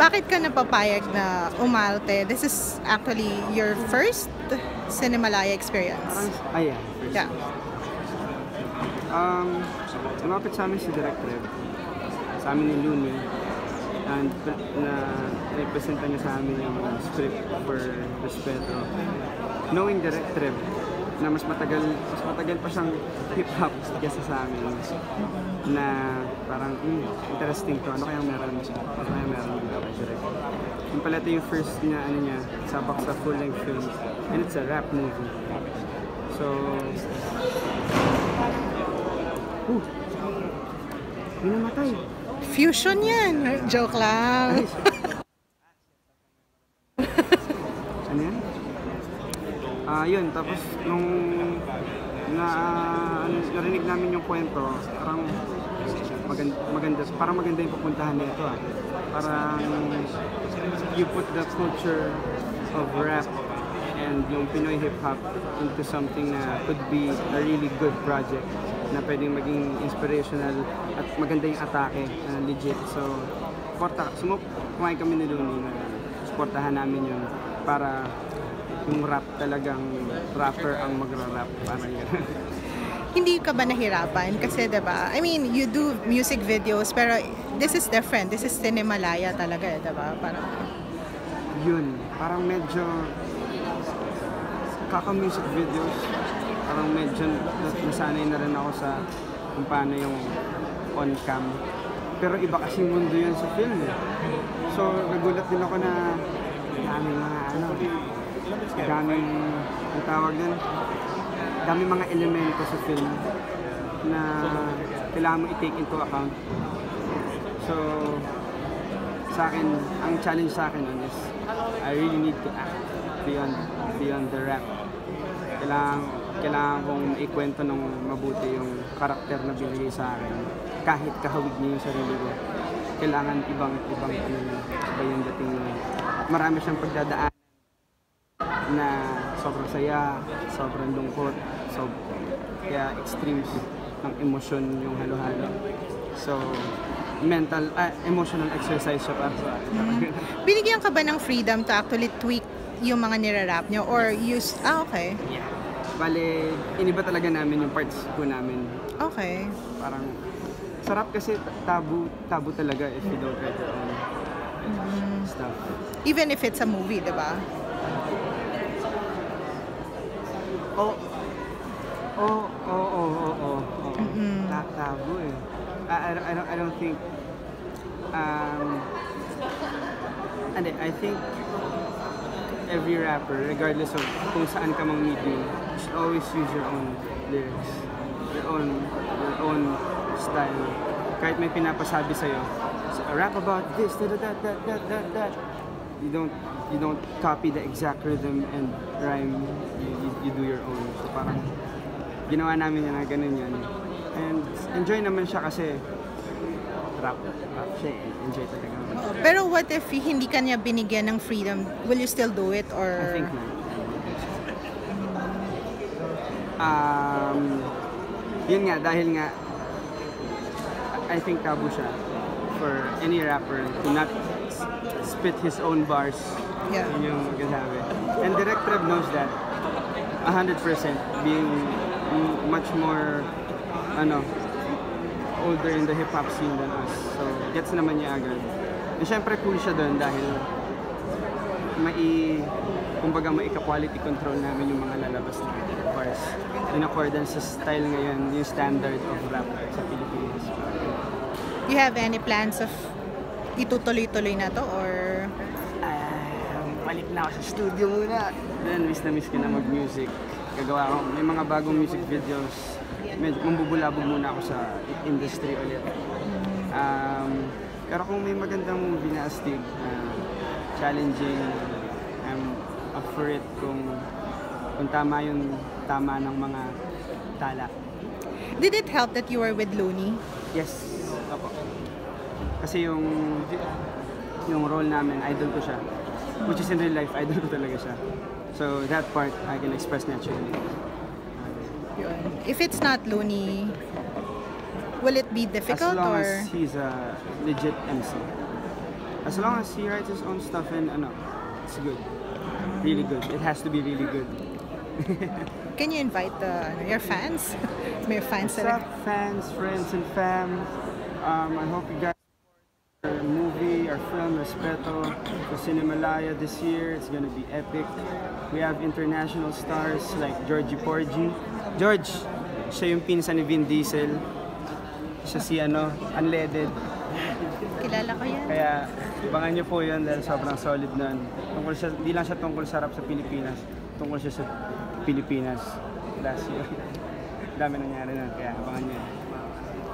Bakit ka napapayag na umalte? This is actually your first Cinemalaya experience. Ayan. Yeah. Lumapit sa amin si Direct Rev, sa amin ni Looney, and representa niya sa amin yung script for Respeto. Knowing Direct Rev, na mas matagal pa siyang hip-hop kaysa sa amin, na parang interesting to, ano kayang meron dito kay Direct. Yung pala ito yung first niya, sabak sa full-length film, and it's a rap movie. So, may namatay. Fusion yan. Joke lang. Ano yan? Yun, tapos nung narinig namin yung kwento, parang maganda yung pupuntahan nito Parang you put the culture of rap and yung Pinoy hip-hop into something na could be a really good project na pwedeng maging inspirational at maganda yung atake na legit. So, kumain kami ni Looney na supportahan namin yun para yung rap talagang rapper ang magra-rap. Parang yun. Hindi ka ba nahirapan? Kasi diba, I mean, you do music videos pero this is different. This is Cinemalaya talaga, diba? Parang yun, parang medyo kaka-music videos, parang medyo nasanay na rin ako sa kung paano yung on-cam. Pero iba kasing mundo yun sa film So, nagulat din ako na daming mga elemento sa film na kailangan mo i-take into account. So, sa akin, ang challenge sa akin is I really need to act beyond the rap. Kailangan kong ikwento ng mabuti yung karakter na binigay sa akin. Kahit kahawig niya yung sarili ko. Kailangan ibang iba yung dating niya. Marami siyang pagdadaan na sobrang saya, sobrang lungkot, kaya extremes ng emosyon yung halo-halo. So, emotional exercise siya para sa akin. Binigyan ka ba ng freedom to actually tweak yung mga nirarap nyo or use... okay. Yeah. Bale, iniba talaga namin yung parts ko namin. Okay. Parang, sarap kasi tabu talaga if you don't write your own stuff. Even if it's a movie, diba? Oo. Tabu eh. I don't think I think every rapper, regardless of kung saan ka mang medium, you should always use your own lyrics, your own style. Kahit may pinapasabi sa'yo, rap about this, that. You don't copy the exact rhythm and rhyme. You do your own. So parang ginawa namin yan na ganun yan. And enjoy naman siya kasi rap siya. Enjoy talaga. Pero what if hindi ka niya binigyan ng freedom? Will you still do it or? I think not. Yun nga, dahil nga I think tabu siya for any rapper to not spit his own bars. Yeah. Yun yung magsasabi. And Direct Rev knows that 100%, being much more older in the hip-hop scene than us. So, gets naman niya agad. And syempre cool siya doon dahil kumbaga mai-quality control namin yung mga lalabas na bars. In accordance sa style ngayon, yung standard of rap sa Pilipinas. You have any plans of itutuloy-tuloy na to or? Balik na ako sa studio muna. Then, miss ko na mag-music. Gagawa ako, may mga bagong music videos. Medyo mambubulabog muna ako sa industry ulit. Pero kung may magandang movie na astig, challenging, I'm up for it kung tama yung tama ng mga tala. Did it help that you were with Looney? Yes, opo. Kasi yung role namin, idol ko siya. Which is in real life, idol ko talaga siya. So that part, I can express naturally. If it's not Looney, will it be difficult as long or? As he's a legit MC. As long as he writes his own stuff and it's good. Really good. It has to be really good. Can you invite your fans? May fans What's up, fans, friends, and fam? I hope you guys support our movie, our film, Respeto, for Cinemalaya this year. It's gonna be epic. We have international stars like Georgie Porgy. George, siya yung pinsan ni Vin Diesel. Siya si Unleaded. Kilala ko yan. Kaya abangan niyo po yun dahil sobrang solid nun. Tungkol siya, di lang siya tungkol sa rap sa Pilipinas. Tungkol siya sa Pilipinas last year. Dami nangyari nun, kaya abangan niyo.